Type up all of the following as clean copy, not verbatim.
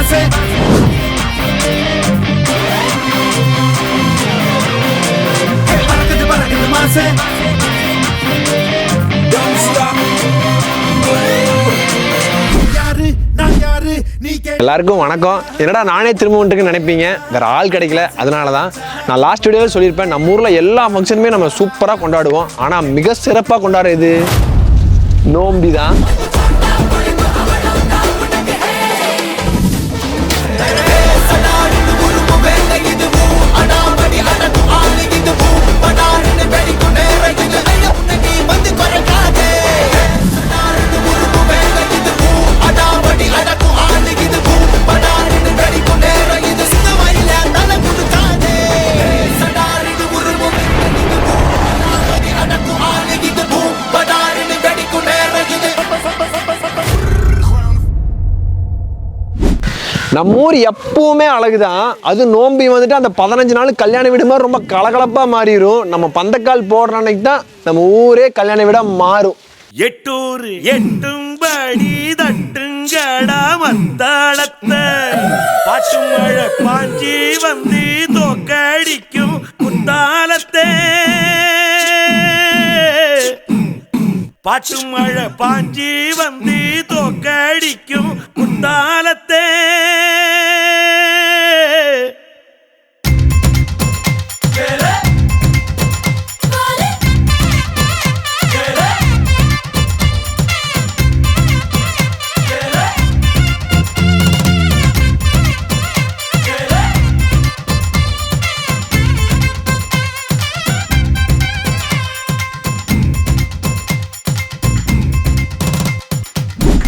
மாசே பறக்குது பறக்குது மாசே எல்லாருக்கும் வணக்கம். என்னடா நானே திரும்ப வந்துட்டு நினைப்பீங்க, வேற ஆள் கிடைக்கல. அதனால தான் நான் லாஸ்ட் வீடியோவில் சொல்லியிருப்பேன், நம்ம ஊரில் எல்லா ஃபங்க்ஷனுமே நம்ம சூப்பராக கொண்டாடுவோம். ஆனால் மிக சிறப்பாக கொண்டாடுறது நோம்பி தான். நம்ம ஊர் எப்பவுமே அழகுதான். அது நோம்பி வந்துட்டு அந்த 15 நாள் கல்யாண வீடு மாதிரி ரொம்ப கலகலப்பா மாறிடும். நம்ம பந்தக்கால் போடுற அன்னைக்கு தான் நம்ம ஊரே கல்யாண வீடா மாறும். எட்டூர் எட்டும்படி தட்டுங்கடா மத்தாளத்தை பாட்டு மழை பாஞ்சி வந்து தோக்கடிக்கும் குத்தாலத்தை பாட்டு மழை பாஞ்சி வந்து தோக்கடிக்கும் குத்தாலத்தை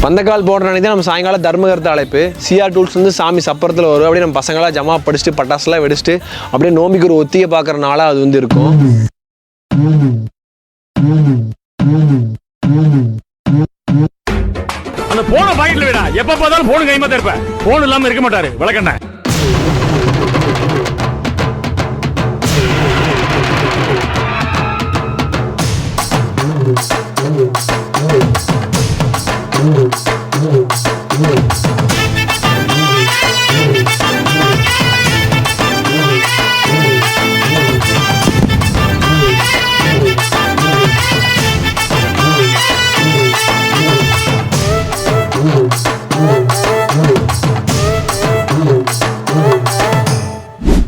பந்தக்கால் போடுற அன்னைக்கு தான் நம்ம சாயங்காலம் தர்மகர்த்த அழைப்பு. சிஆர் டூல்ஸ் வந்து சாமி சப்பரத்தில் வரும். அப்படியே நம்ம பசங்களாம் ஜமா படிச்சுட்டு பட்டாசுலாம் வெடிச்சுட்டு அப்படியே நோம்பிக்கு ஒரு ஒத்தியை பார்க்குற நாளாக அது வந்து இருக்கும். அந்த போன பாக்கெட்ல விடா, எப்ப பார்த்தாலும் போன் கைமா தான் இருப்பேன். போன் இல்லாம இருக்க மாட்டாரு விளக்கண்ண.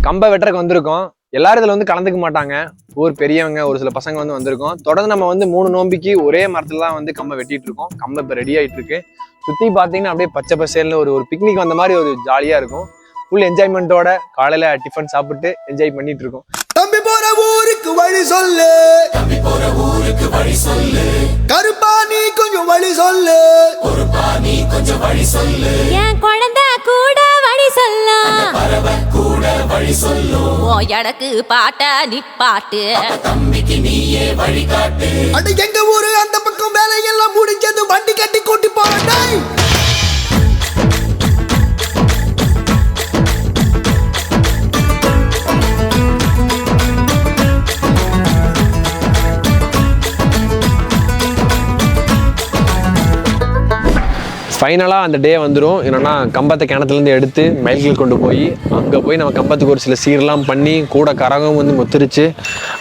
கம்பை வெட்டுறக்கு வந்திருக்கோம். எல்லாரும் இதில் வந்து கலந்துக்க மாட்டாங்க. ஊர் பெரியவங்க ஒரு சில பசங்க வந்து வந்திருக்கோம். தொடர்ந்து நம்ம வந்து 3 நோம்பிக்கு ஒரே மரத்துல தான் வந்து கம்பை வெட்டிட்டு இருக்கோம். கம்பை இப்போ ரெடி ஆகிட்டு இருக்கு. சுற்றி பார்த்தீங்கன்னா அப்படியே பச்சை பசேல்னு ஒரு பிக்னிக் வந்த மாதிரி ஒரு ஜாலியாக இருக்கும். ஃபுல் என்ஜாய்மெண்ட்டோட காலையில் டிஃபன் சாப்பிட்டு என்ஜாய் பண்ணிட்டு இருக்கோம். தம்பி போற ஊருக்கு வழி சொல்லு, தம்பி போற ஊருக்கு வழி சொல்லு, கருப்பா நீ கொஞ்சம் வழி சொல்லு, பொறுப்பா நீ கொஞ்சம் வழி சொல்லு, என் குழந்தை கூட வழி சொல்லு, பறவை கூட வழி சொல்லு, ஓ எனக்கு பாட்ட நிப்பாட்டு, தம்பிக்கு நீயே வழி காட்டு. அட எங்க ஊரு அந்த பக்கம் வேலையெல்லாம் முடிஞ்சது, வண்டி கட்டி கூட்டி போறேன். ஃபைனலாக அந்த டே வந்துடும். என்னென்னா கம்பத்தை கிணத்துலேருந்து எடுத்து மயில்கள் கொண்டு போய் அங்கே போய் நம்ம கம்பத்துக்கு ஒரு சில சீரெலாம் பண்ணி கூட கரகம் வந்து முத்திரிச்சு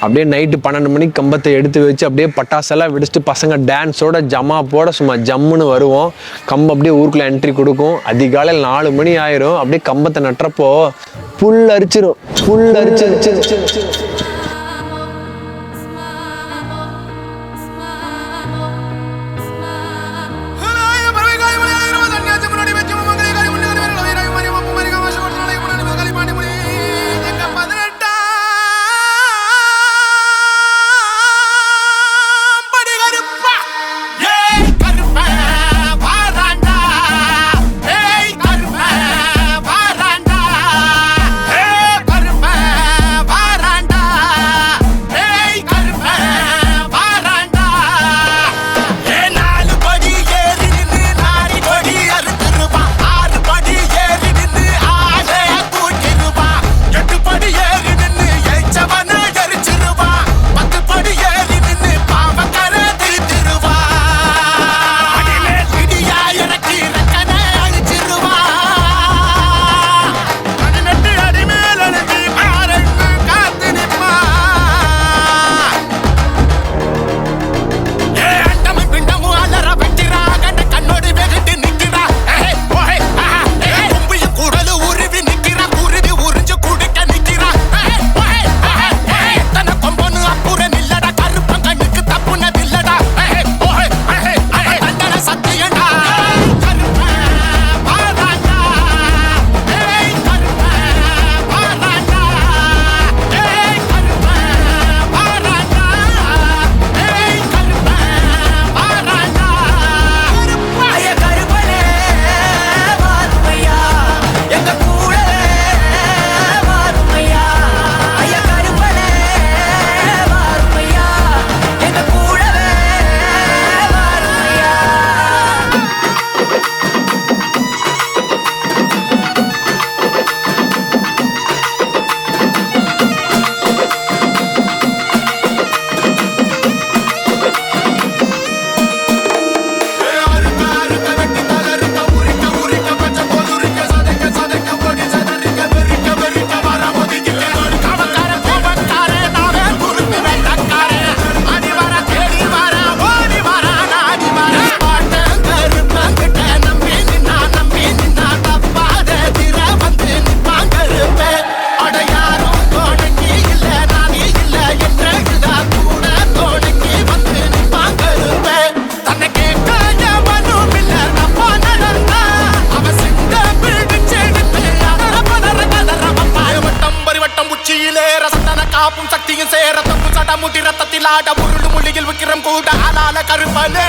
அப்படியே நைட்டு 12 மணிக்கு கம்பத்தை எடுத்து வச்சு அப்படியே பட்டாசெல்லாம் வெடிச்சுட்டு பசங்க டான்ஸோட ஜமா போட சும்மா ஜம்முன்னு வருவோம். கம்பம் அப்படியே ஊருக்குள்ளே என்ட்ரி கொடுக்கும். அதிகாலையில் 4 மணி ஆயிரும். அப்படியே கம்பத்தை நட்டுறப்போ புல் அரிச்சிரும். ஆப்பும் சக்தியும் சேர தொங்கு சட முடி ரத்தத்தில் ஆட உருளு மொழியில் விக்கிரம் கூட ஆளால கருப்பனே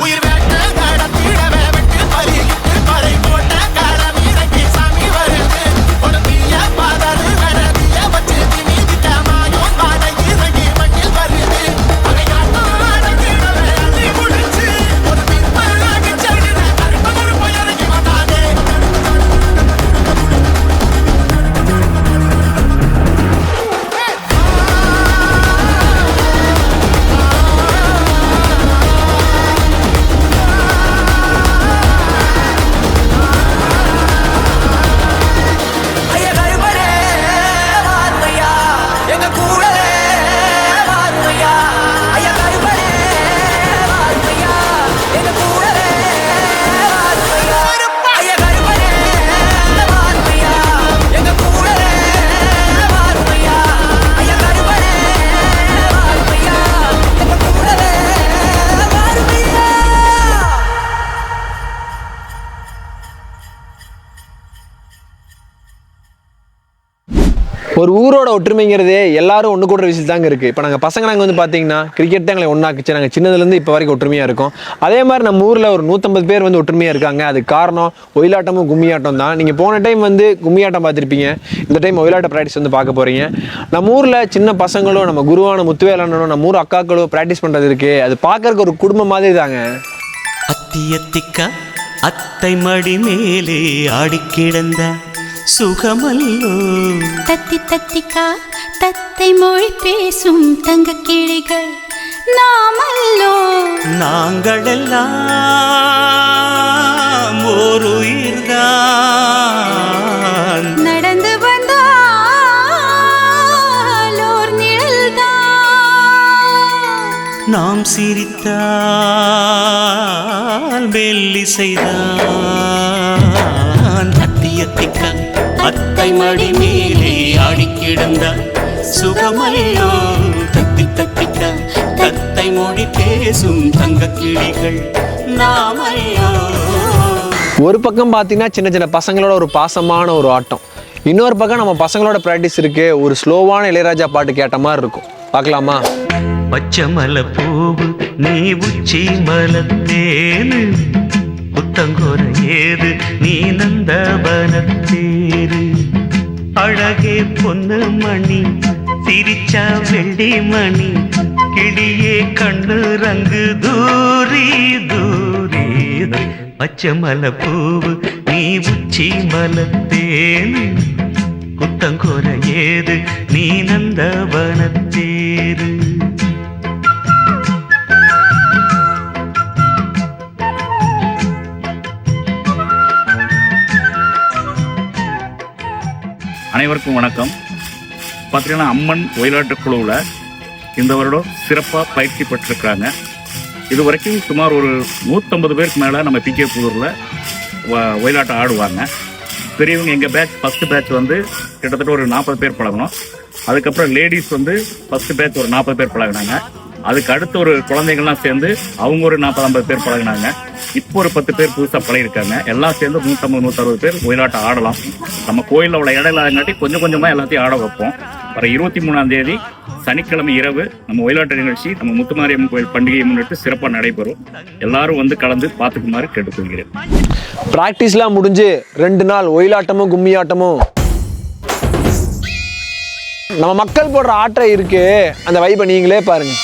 உயிர் வேட்ட நடத்திடவே விட்டு பறியிட்டு பறை போட்ட காலம் இறங்கி சாமி வருது கொடுத்திய பாதரு கடத்திய வச்சு திணிதிட்டமாயும் பாடை இறங்கி மண்ணில் வருது அகையாட்டம் அடங்கிடவே அள்ளி முடிச்சு ஒரு பிற்பழகி செடின கருப்ப இறங்கி வந்தானே ஒரு ஊரோட ஒற்றுமைங்கிறது எல்லாரும் ஒன்று கூடுற விஷயம் தாங்க இருக்குது. இப்போ நாங்கள் பசங்க நாங்கள் வந்து பார்த்தீங்கன்னா கிரிக்கெட் தான் எங்களை ஒன்றாக்குச்சு. நாங்கள் சின்னதுலேருந்து இப்போ வரைக்கும் ஒற்றுமையாக இருக்கோம். அதே மாதிரி நம்ம ஊரில் ஒரு 150 பேர் வந்து ஒற்றுமையாக இருக்காங்க. அது காரணம் ஒயிலாட்டமும் கும்மியாட்டம் தான். நீங்கள் போன டைம் வந்து கும்மியாட்டம் பார்த்துருப்பீங்க, இந்த டைம் ஒயிலாட்ட ப்ராக்டிஸ் வந்து பார்க்க போகிறீங்க. நம்ம ஊரில் சின்ன பசங்களும் நம்ம குருவான முத்துவேலனும் நம்ம ஊர் அக்காக்களும் ப்ராக்டிஸ் பண்ணுறது இருக்குது. அது பார்க்கறதுக்கு ஒரு குடும்பம் மாதிரி தாங்க. அத்தியத்திக்கா அத்தை மடி மேலே ஆடி கிடந்த சுகமல்லோ தத்தி தத்திக்கா தத்தை மொழி பேசும் தங்க கிளிகள் நாமல்லோ நாங்களெல்லாம் ஒரு உயிர்தான் நடந்து வந்தால் ஓர் நிழல்தான் நாம் சிரித்தால் மெல்லிசைதான் அத்தியத்திக்கா அத்தை மடி மேலே ஆடி கிடந்த சுகமல்லோ தத்தி தத்திக்க தத்தை மொழி பேசும் தங்க கிளிகள் நாமல்லோ. ஒரு பக்கம் பார்த்தீங்கன்னா சின்ன சின்ன பசங்களோட ஒரு பாசமான ஒரு ஆட்டம், இன்னொரு பக்கம் நம்ம பசங்களோட ப்ராக்டிஸ் இருக்கு. ஒரு ஸ்லோவான இளையராஜா பாட்டு கேட்ட மாதிரி இருக்கும். பார்க்கலாமா? பச்சை மலை பூவு நீ உச்சி மலத்தேனு புத்தங்கோர ஏது நீ நந்தவனத்தேரு அழகே பொண்ணு மணி சிரிச்சா வெள்ளி மணி கிளியே கண்ணு ரங்கு தூரி தூரி பச்சை மலை பூவு நீ உச்சி மலத்தேனு புத்தங்கோர ஏது நீ நந்தவனத்தேரு. அனைவருக்கும் வணக்கம். பார்த்தீங்கன்னா அம்மன் ஒயிலாட்ட குழுவில் இந்த வருடம் சிறப்பாக பயிற்சி பெற்றிருக்கிறாங்க. இது வரைக்கும் சுமார் ஒரு 150 பேருக்கு மேலே நம்ம பிகே புதூரில் ஒயிலாட்டம் ஆடுவாங்க. பெரியவங்க எங்கள் பேட்ச் ஃபஸ்ட்டு பேட்ச் வந்து கிட்டத்தட்ட ஒரு 40 பேர் பழகணும். அதுக்கப்புறம் லேடிஸ் வந்து ஃபஸ்ட்டு பேட்ச் ஒரு 40 பேர் பழகினாங்க. அதுக்கு அடுத்து ஒரு குழந்தைகள்லாம் சேர்ந்து அவங்க ஒரு 40-50 பேர் பழகினாங்க. இப்போ ஒரு 10 பேர் புதுசாக பழகிருக்காங்க. எல்லாம் சேர்ந்து 150-160 பேர் ஒயிலாட்டம் ஆடலாம். நம்ம கோயிலில் உள்ள இடையிலாங்காட்டி கொஞ்சம் கொஞ்சமாக எல்லாத்தையும் ஆட வைப்போம். வர 23ஆம் தேதி சனிக்கிழமை இரவு நம்ம ஒயிலாட்ட நிகழ்ச்சி நம்ம முத்துமாரியம்மன் கோயில் பண்டிகையை முன்னிட்டு சிறப்பாக நடைபெறும். எல்லாரும் வந்து கலந்து பார்த்துக்குமாறு கேட்டுக்கொள்கிறேன். ப்ராக்டிஸ்லாம் முடிஞ்சு 2 நாள் ஒயிலாட்டமும் கும்மியாட்டமும் நம்ம மக்கள் போடுற ஆட்டம் இருக்கு. அந்த வைபை நீங்களே பாருங்க.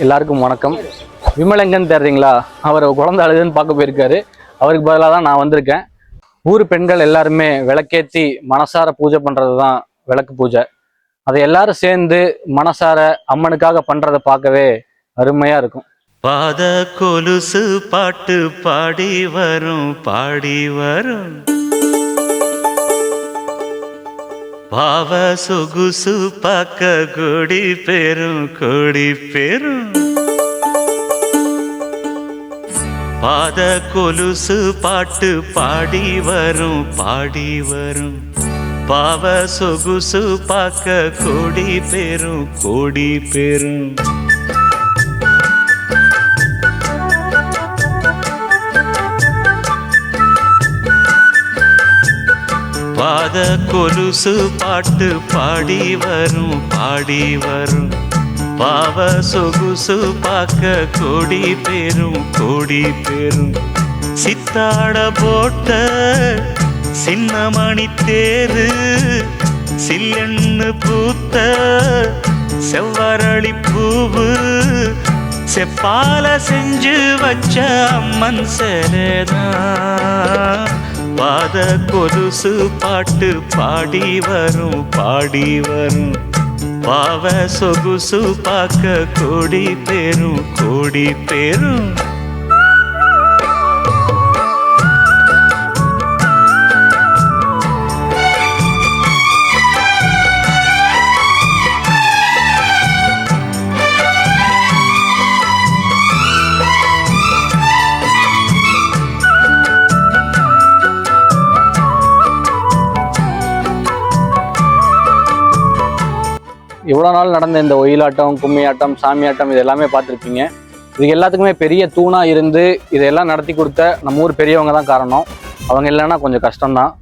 எல்லாருக்கும் வணக்கம். விமல் எங்கன்னு தெரியுங்களா? அவர் குழந்தை அழுதுன்னு பார்க்க போயிருக்காரு. அவருக்கு பதிலாக தான் நான் வந்திருக்கேன். ஊர் பெண்கள் எல்லாருமே விளக்கேற்றி மனசார பூஜை பண்ணுறது தான் விளக்கு பூஜை. அதை எல்லாரும் சேர்ந்து மனசார அம்மனுக்காக பண்ணுறதை பார்க்கவே அருமையாக இருக்கும். பாத கொலுசு பாட்டு பாடி வரும் பாடி வரும், பாவ சொகுசு பார்க்க கொடி பெரும் கொடி பெரும். பாத கொலுசு பாட்டு பாடி வரும் பாடி வரும், பாவ சொகுசு பார்க்க கொடி பெரும் கொடி பெரும். பாத கொலுசு பாட்டு பாடி வரும் பாடி வரும், பாவ சொகுசு பார்க்க கொடி பெரும் கொடி பெரும். சித்தாட போட்ட சின்னமணி தேரு, சில்லெண்ணு பூத்த செவ்வரளி பூவு, செப்பால செஞ்சு வச்ச அம்மன் சேரதான். பாத கொலுசு பாட்டு பாடி வரும் பாடி வரும், பாவ சொகுசு பார்க்க கொடி பெரும் கொடி பெரும். இவ்வளோ நாள் நடந்த இந்த ஒயிலாட்டம், கும்மியாட்டம், சாமியாட்டம் இது எல்லாமே பார்த்துருப்பீங்க. இதுக்கு எல்லாத்துக்குமே பெரிய தூணாக இருந்து இதையெல்லாம் நடத்தி கொடுத்த நம்ம ஊர் பெரியவங்க தான் காரணம். அவங்க இல்லைன்னா கொஞ்சம் கஷ்டம்தான்.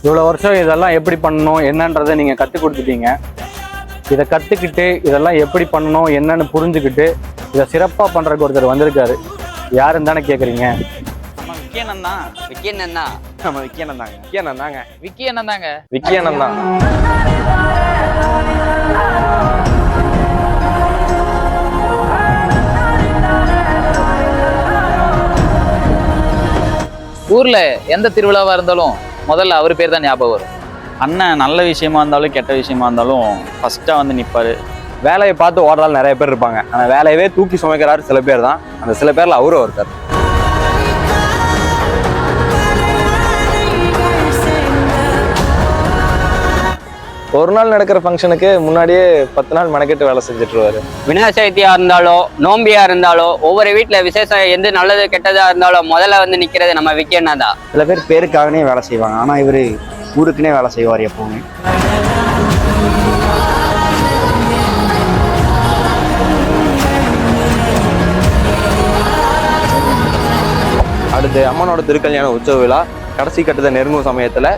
இவ்வளோ வருஷம் இதெல்லாம் எப்படி பண்ணணும் என்னன்றதை நீங்கள் கற்றுக் கொடுத்துட்டீங்க. இதை கற்றுக்கிட்டு இதெல்லாம் எப்படி பண்ணணும் என்னன்னு புரிஞ்சுக்கிட்டு இதை சிறப்பாக பண்ணுறதுக்கு ஒருத்தர் வந்திருக்காரு. யாருன்னு தானே கேட்குறீங்க? விக்கியண்ணன் தான். விக்கியண்ணன் தான். நம்ம விக்கியண்ணன் தாங்க. விக்கியண்ணன் தாங்க. விக்கியண்ணன் தாங்க. விக்கியண்ணன் தான். ஊர்ல எந்த திருவிழாவா இருந்தாலும் முதல்ல அவர் பேர் தான் ஞாபகம் வரும். அண்ணன் நல்ல விஷயமா இருந்தாலும் கெட்ட விஷயமா இருந்தாலும் ஃபர்ஸ்டா வந்து நிப்பாரு. வேலையை பார்த்து ஓடுறாள் நிறைய பேர் இருப்பாங்க, அந்த வேலையவே தூக்கி சுமைக்கிறாரு சில பேர் தான். அந்த சில பேர்ல அவரும் ஒருத்தர். ஒரு நாள் நடக்கிற ஃபங்க்ஷனுக்கு முன்னாடியே 10 நாள் மெனக்கெட்டு வேலை செஞ்சுட்டுருவாரு. விநாயகர் சதுர்த்தியா இருந்தாலோ நோம்பியா இருந்தாலோ ஒவ்வொரு வீட்டுல விசேஷம் எந்த நல்லது கெட்டதா இருந்தாலும் முதல்ல வந்து நிக்கிறது நம்ம விக்கண்ணா தான். சில பேர் பேருக்காகனே வேலை செய்வாங்க, ஆனா இவரு ஊருக்குனே வேலை செய்வார் எப்பவுமே. அடுத்து அம்மனோட திருக்கல்யாண உற்சவ விழா கடைசி கட்டத்தை நெருங்கும் சமயத்துல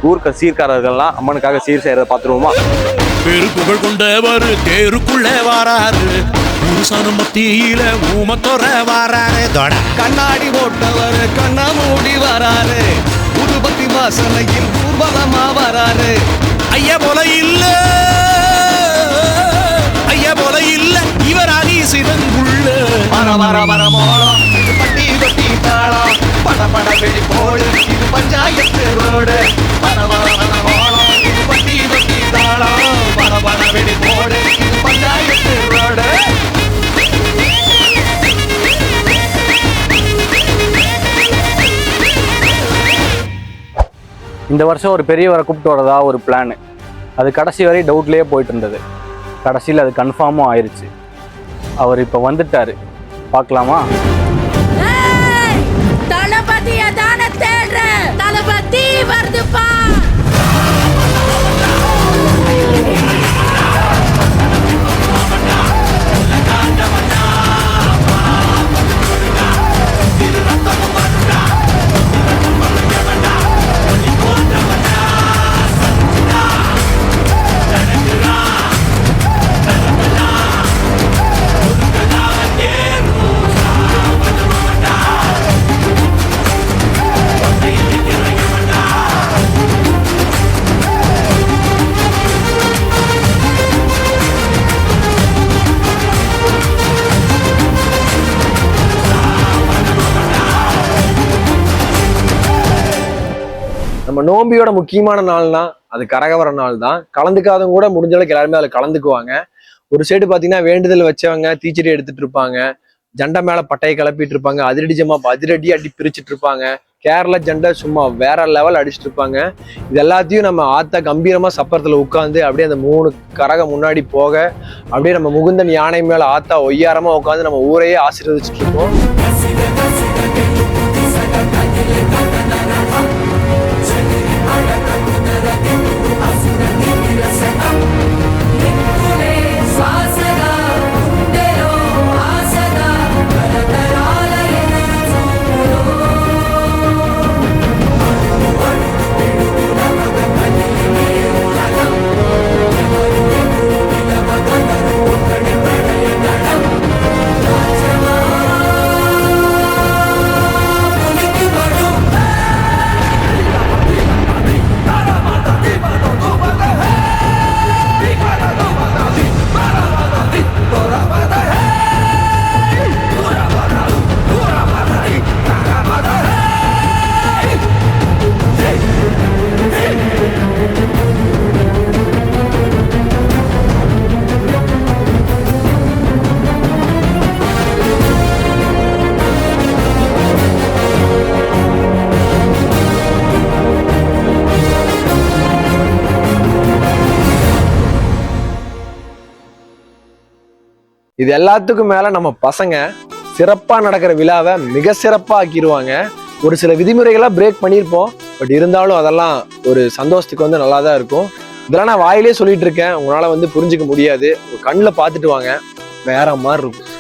ஊர்க்க சீர்காரர்கள்லாம் அம்மனுக்காக சீர் செய்யறதை பார்த்துருவோமா? பெரு புகழ் கொண்டவர் தேருக்குள்ள வாராரு, புருஷன மத்தியில ஊமத்தொர வாராரு, கண்ணாடி போட்டவர் கண்ண மூடி வராரு, புதுபத்தி வாசனையில் ஊர்வலமா வராரு. ஐயா போல இல்ல இவராகி சிவங்குள்ள வர வர வர மோளம் இது பட்டி தொட்டி தாளம், பட பட வெடி போடு இது பஞ்சாயத்து ரோடு. வர வர வர மோளம் இது பட்டி தொட்டி தாளம், பட பட வெடி போடு இது பஞ்சாயத்து ரோடு. இந்த வருஷம் ஒரு பெரியவரை கூப்பிட்டு வரதா ஒரு பிளான். அது கடைசி வரை டவுட்லேயே போயிட்டு இருந்தது. கடைசியில் அது கன்ஃபார்மும் ஆயிடுச்சு. அவர் இப்போ வந்துட்டாரு, பார்க்கலாமா? தளபதிய தான தேடுற, தளபதி வருதுப்பா. நம்ம நோம்பியோட முக்கியமான நாள்னா அது கரகவர நாள் தான். கலந்துக்காதவங்க கூட முடிஞ்ச அளவுக்கு எல்லாருமே அதில் கலந்துக்குவாங்க. ஒரு சைடு பார்த்தீங்கன்னா வேண்டுதல் வச்சவங்க தீச்செடி எடுத்துட்டு இருப்பாங்க, ஜண்டை மேல பட்டையை கிளப்பிட்டு இருப்பாங்க, அதிரடி ஜமா அதிரடி அடி பிரிச்சுட்டு இருப்பாங்க, கேரளா ஜண்டை சும்மா வேற லெவல் அடிச்சுட்டு இருப்பாங்க. இது எல்லாத்தையும் நம்ம ஆத்தா கம்பீரமா சப்பரத்துல உட்காந்து அப்படியே அந்த 3 கரகம் முன்னாடி போக அப்படியே நம்ம முகுந்தன் யானை மேல ஆத்தா ஒய்யாரமா உட்காந்து நம்ம ஊரையே ஆசீர்வதிச்சுட்டு இருக்கோம். இது எல்லாத்துக்கும் மேல நம்ம பசங்க சிறப்பா நடக்கிற விழாவை மிக சிறப்பா ஆக்கிடுவாங்க. ஒரு சில விதிமுறைகளா பிரேக் பண்ணியிருப்போம், பட் இருந்தாலும் அதெல்லாம் ஒரு சந்தோஷத்துக்கு வந்து நல்லா தான் இருக்கும். இதெல்லாம் நான் வாயிலே சொல்லிட்டு இருக்கேன், உங்களால வந்து புரிஞ்சுக்க முடியாது. கண்ணில் பார்த்துட்டு வாங்க, வேற மாதிரி இருக்கும்.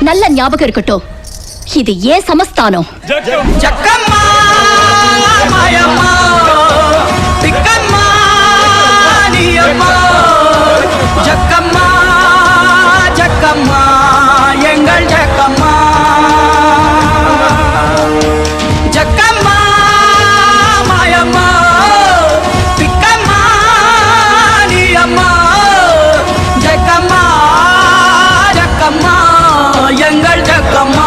நல்ல ஞாபகம் இருக்கட்டும், இது ஏன் சமஸ்தானம். ஜக்கம்மா மாயம்மா திக்கம்மா நீயம்மா ஜக்கம்மா ஜக்கம்மா எங்கள் ஜக்கம்மா ஜக்கம்மா மாயம்மா திக்கம்மா நீயம்மா ஜக்கம்மா ஜக்கம்மா எங்கள் ஜக்கம்மா.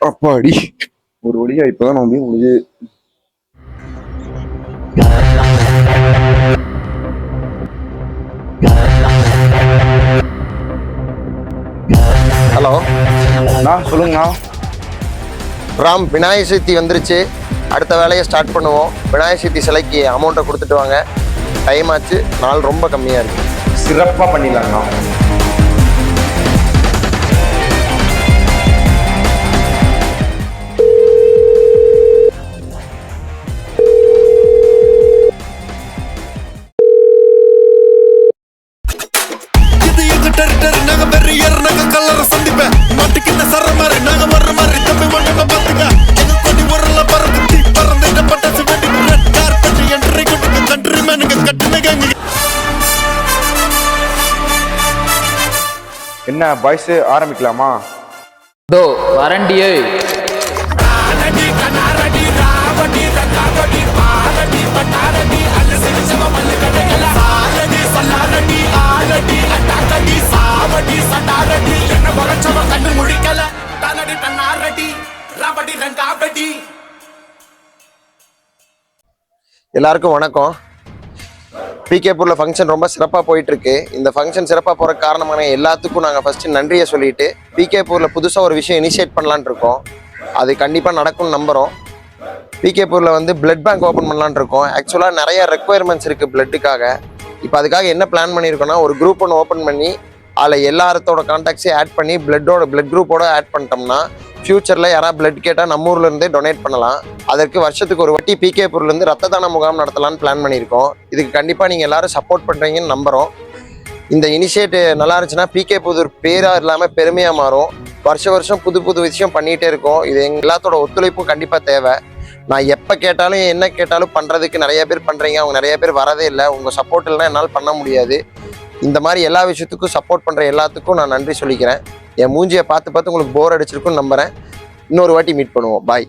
அப்பாடி ஒரு வழியா இப்பதான் நம்பி முடிஞ்சு. ஹலோ சொல்லுங்கண்ணா. ராம், விநாயகர் சதுர்த்தி வந்துருச்சு. அடுத்த வேலையை ஸ்டார்ட் பண்ணுவோம். விநாயகர் சதுர்த்தி சிலைக்கு அமௌண்ட்டை கொடுத்துட்டு வாங்க. டைம் ஆச்சு, நாள் ரொம்ப கம்மியாக இருக்குது. சிறப்பாக பண்ணிடலாங்கண்ணா. என்ன பாய்ஸ், ஆரம்பிக்கலாமா? தோ வரண்டியே. எல்லாருக்கும் வணக்கம். பிகேபூரில் ஃபங்க்ஷன் ரொம்ப சிறப்பாக போயிட்டுருக்கு. இந்த ஃபங்க்ஷன் சிறப்பாக போகிற காரணமான எல்லாத்துக்கும் நாங்கள் ஃபஸ்ட்டு நன்றியை சொல்லிவிட்டு பிகேபூரில் புதுசாக ஒரு விஷயம் இனிஷியேட் பண்ணலான் இருக்கோம். அது கண்டிப்பாக நடக்கும்னு நம்புகிறோம். பிகேபூரில் வந்து பிளட் பேங்க் ஓப்பன் பண்ணலான் இருக்கோம். ஆக்சுவலாக நிறைய ரெக்குயர்மெண்ட்ஸ் இருக்குது பிளட்டுக்காக. இப்போ அதுக்காக என்ன பிளான் பண்ணியிருக்கோன்னா, ஒரு குரூப் ஒன்று ஓப்பன் பண்ணி அதில் எல்லாத்தோட கான்டாக்ட்ஸையும் ஆட் பண்ணி பிளட் குரூப்போட ஆட் பண்ணிட்டோம்னா ஃப்யூச்சரில் யாராவது பிளட் கேட்டால் நம்ம ஊர்லேருந்தே டொனேட் பண்ணலாம். அதற்கு வருஷத்துக்கு ஒரு வாட்டி பிகேபூர்லேருந்து ரத்த தான முகாம் நடத்தலான்னு பிளான் பண்ணியிருக்கோம். இதுக்கு கண்டிப்பாக நீங்கள் எல்லாரும் சப்போர்ட் பண்ணுறீங்கன்னு நம்புகிறோம். இந்த இனிஷியேட்டிவ் நல்லா இருந்துச்சுன்னா பிகேபூர் பேராக இல்லாமல் பெருமையாக மாறும். வருஷம் புது விஷயம் பண்ணிகிட்டே இருக்கோம். இது எங்கள் எல்லாத்தோட ஒத்துழைப்பும் கண்டிப்பாக தேவை. நான் எப்போ கேட்டாலும் என்ன கேட்டாலும் பண்ணுறதுக்கு நிறைய பேர் பண்ணுறீங்க. அவங்க நிறைய பேர் வரதே இல்லை. உங்கள் சப்போர்ட் இல்லைனா என்னால் பண்ண முடியாது. இந்த மாதிரி எல்லா விஷயத்துக்கும் சப்போர்ட் பண்ணுற எல்லாத்துக்கும் நான் நன்றி சொல்லிக்கிறேன். என் மூஞ்சியை பார்த்து உங்களுக்கு போர் அடிச்சிருக்குன்னு நம்புகிறேன். இன்னொரு வாட்டி மீட் பண்ணுவோம். பாய்.